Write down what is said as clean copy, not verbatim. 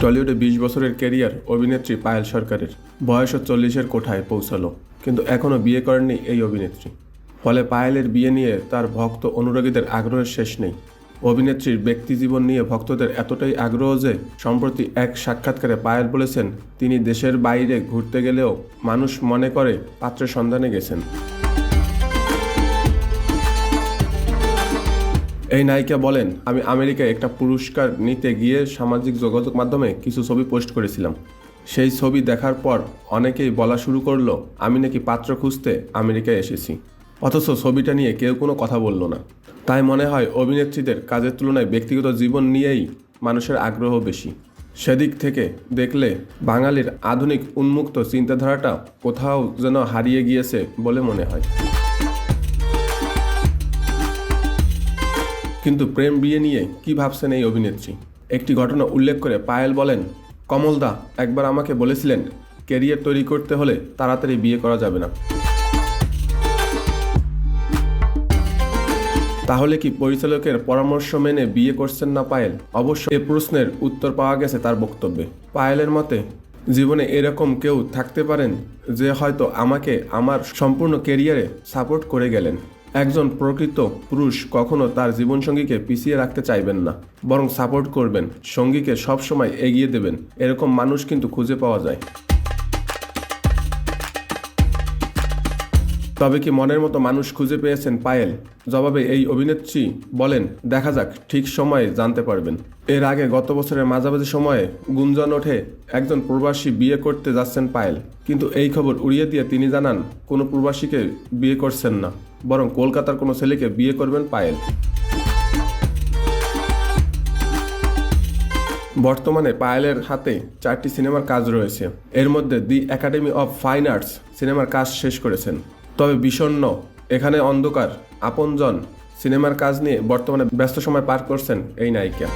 টলিউডে ২০ বছরের ক্যারিয়ার অভিনেত্রী পায়েল সরকারের বয়স 40-এর কোঠায় পৌঁছালো, কিন্তু এখনও বিয়ে করেননি এই অভিনেত্রী। ফলে পায়েলের বিয়ে নিয়ে তার ভক্ত অনুরাগীদের আগ্রহের শেষ নেই। অভিনেত্রীর ব্যক্তিজীবন নিয়ে ভক্তদের এতটাই আগ্রহ যে সম্প্রতি এক সাক্ষাৎকারে পায়েল বলেছেন তিনি দেশের বাইরে ঘুরতে গেলেও মানুষ মনে করে পাত্রের সন্ধানে গেছেন। এই নায়িকা বলেন, আমি আমেরিকায় একটা পুরস্কার নিতে গিয়ে সামাজিক যোগাযোগ মাধ্যমে কিছু ছবি পোস্ট করেছিলাম। সেই ছবি দেখার পর অনেকেই বলা শুরু করলো আমি নাকি পাত্র খুঁজতে আমেরিকায় এসেছি, অথচ ছবিটা নিয়ে কেউ কোনো কথা বলল না। তাই মনে হয় অভিনেত্রীদের কাজের তুলনায় ব্যক্তিগত জীবন নিয়েই মানুষের আগ্রহ বেশি। সেদিক থেকে দেখলে বাঙালির আধুনিক উন্মুক্ত চিন্তাধারাটা কোথাও যেন হারিয়ে গিয়েছে বলে মনে হয়। কিন্তু প্রেম বিয়ে নিয়ে কি ভাবছেন এই অভিনেত্রী? একটি ঘটনা উল্লেখ করে পায়েল বলেন, কমলদা একবার আমাকে বলেছিলেন ক্যারিয়ার তৈরি করতে হলে তাড়াতাড়ি বিয়ে করা যাবে না। তাহলে কি পরিচালকের পরামর্শ মেনে বিয়ে করছেন না পায়েল? অবশ্য এ প্রশ্নের উত্তর পাওয়া গেছে তার বক্তব্যে। পায়েলের মতে, জীবনে এরকম কেউ থাকতে পারেন যে হয়তো আমাকে আমার সম্পূর্ণ ক্যারিয়ারে সাপোর্ট করে গেলেন। একজন প্রকৃত পুরুষ কখনো তার জীবনসঙ্গীকে পিছিয়ে রাখতে চাইবেন না, বরং সাপোর্ট করবেন, সঙ্গীকে সবসময় এগিয়ে দেবেন। এরকম মানুষ কিন্তু খুঁজে পাওয়া যায়। তবে কি মনের মতো মানুষ খুঁজে পেয়েছেন পায়েল? জবাবে এই অভিনেত্রী বলেন, দেখা যাক, ঠিক সময়ে জানতে পারবেন। এর আগে গত বছরের মাঝামাঝি সময়ে গুঞ্জন ওঠে একজন প্রবাসী বিয়ে করতে যাচ্ছেন পায়েল, কিন্তু এই খবর উড়িয়ে দিয়ে তিনি জানান কোনো প্রবাসীকে বিয়ে করছেন না, বরং কলকাতার কোনো ছেলেকে বিয়ে করবেন পায়েল। বর্তমানে পায়েলের হাতে 4টি সিনেমার কাজ রয়েছে। এর মধ্যে দি একাডেমি অফ ফাইন আর্টস সিনেমার কাজ শেষ করেছেন। তবে বিষণ্ণ, এখানে অন্ধকার, আপনজন সিনেমার কাজ নিয়ে বর্তমানে ব্যস্ত সময় পার করছেন এই নায়িকা।